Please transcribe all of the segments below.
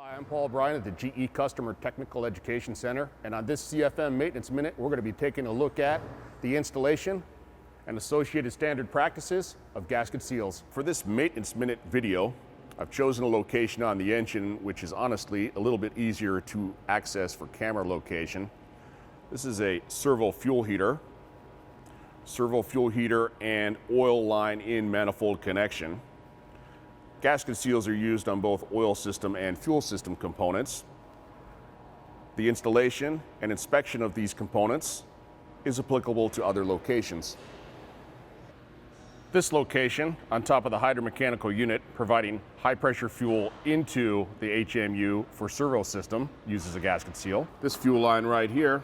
Hi, I'm Paul Bryan at the GE Customer Technical Education Center, and on this CFM Maintenance Minute, we're going to be taking a look at the installation and associated standard practices of gasket seals. For this Maintenance Minute video, I've chosen a location on the engine which is honestly a little bit easier to access for camera location. This is a servo fuel heater and oil line in manifold connection. Gasket seals are used on both oil system and fuel system components. The installation and inspection of these components is applicable to other locations. This location, on top of the hydromechanical unit providing high pressure fuel into the HMU for servo system, uses a gasket seal. This fuel line right here,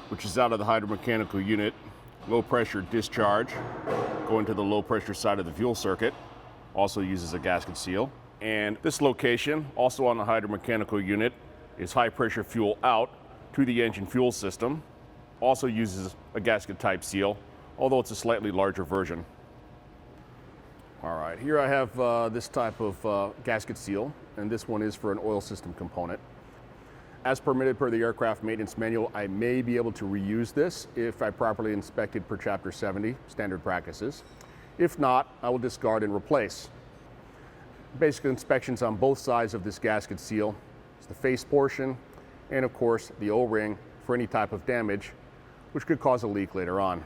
which is out of the hydromechanical unit, low pressure discharge going to the low pressure side of the fuel circuit, also uses a gasket seal. And this location, also on the hydromechanical unit, is high pressure fuel out to the engine fuel system, also uses a gasket type seal, although it's a slightly larger version. All right, here I have this type of gasket seal, and this one is for an oil system component. As permitted per the aircraft maintenance manual, I may be able to reuse this if I properly inspect it per Chapter 70 standard practices. If not, I will discard and replace. Basic inspections on both sides of this gasket seal is the face portion and of course the O-ring for any type of damage which could cause a leak later on.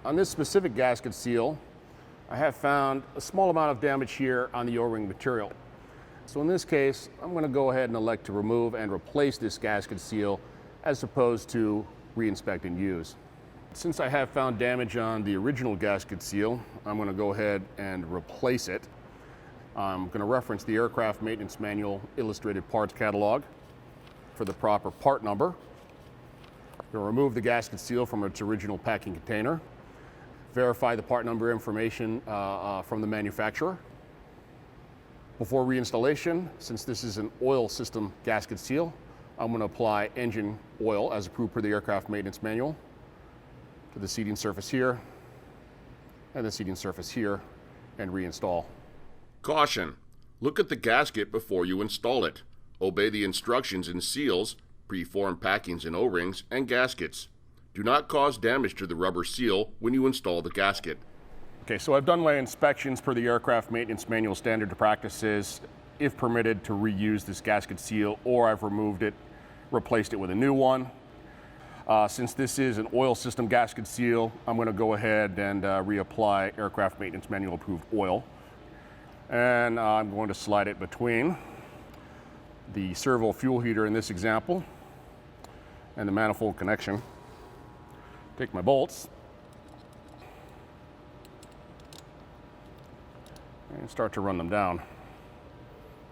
On this specific gasket seal, I have found a small amount of damage here on the O-ring material. So in this case, I'm going to go ahead and elect to remove and replace this gasket seal as opposed to reinspect and use. Since I have found damage on the original gasket seal, I'm going to go ahead and replace it. I'm going to reference the aircraft maintenance manual illustrated parts catalog for the proper part number. I'm going to remove the gasket seal from its original packing container, verify the part number information from the manufacturer. Before reinstallation, since this is an oil system gasket seal, I'm going to apply engine oil as approved per the aircraft maintenance manual to the seating surface here and the seating surface here and reinstall. Caution! Look at the gasket before you install it. Obey the instructions in seals, preformed packings in O-rings, and gaskets. Do not cause damage to the rubber seal when you install the gasket. Okay, so I've done my inspections per the aircraft maintenance manual standard practices, if permitted, to reuse this gasket seal, or I've removed it, replaced it with a new one. Since this is an oil system gasket seal, I'm going to go ahead and reapply aircraft maintenance manual approved oil. And I'm going to slide it between the servo fuel heater in this example and the manifold connection. Take my bolts and start to run them down.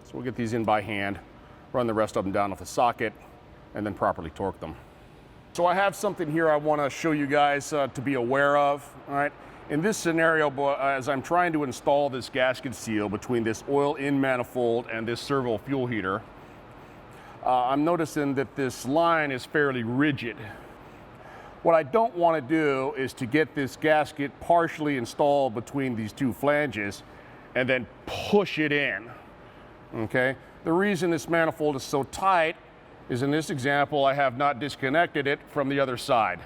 So we'll get these in by hand, run the rest of them down with a socket, and then properly torque them. So I have something here I want to show you guys to be aware of. All right. In this scenario, as I'm trying to install this gasket seal between this oil-in manifold and this servo fuel heater, I'm noticing that this line is fairly rigid. What I don't want to do is to get this gasket partially installed between these two flanges and then push it in. Okay. The reason this manifold is so tight is in this example, I have not disconnected it from the other side.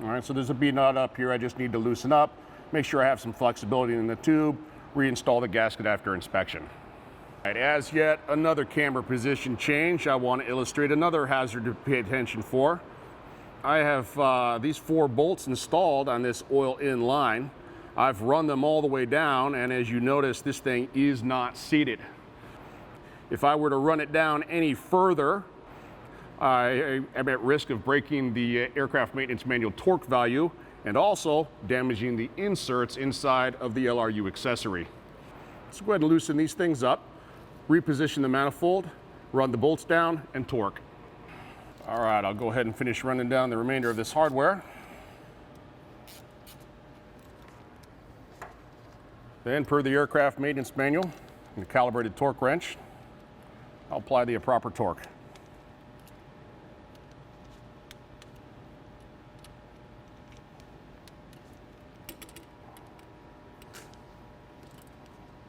All right, so there's a B-nut up here I just need to loosen up, make sure I have some flexibility in the tube, reinstall the gasket after inspection. All right, as yet another camber position change, I want to illustrate another hazard to pay attention for. I have these 4 bolts installed on this oil-in line. I've run them all the way down, and as you notice, this thing is not seated. If I were to run it down any further, I am at risk of breaking the aircraft maintenance manual torque value and also damaging the inserts inside of the LRU accessory. Let's go ahead and loosen these things up, reposition the manifold, run the bolts down, and torque. All right, I'll go ahead and finish running down the remainder of this hardware. Then, per the aircraft maintenance manual and the calibrated torque wrench, I'll apply the proper torque.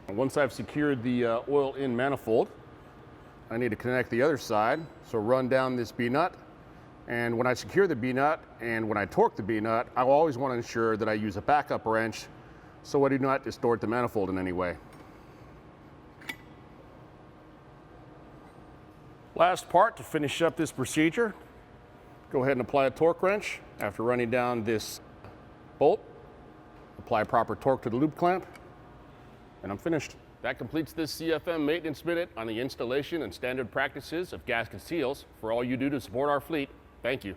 Once I've secured the oil-in manifold, I need to connect the other side. So run down this B-nut. And when I secure the B-nut and when I torque the B-nut, I always want to ensure that I use a backup wrench so I do not distort the manifold in any way. Last part to finish up this procedure, go ahead and apply a torque wrench after running down this bolt. Apply proper torque to the loop clamp, and I'm finished. That completes this CFM Maintenance Minute on the installation and standard practices of gasket seals. For all you do to support our fleet, thank you.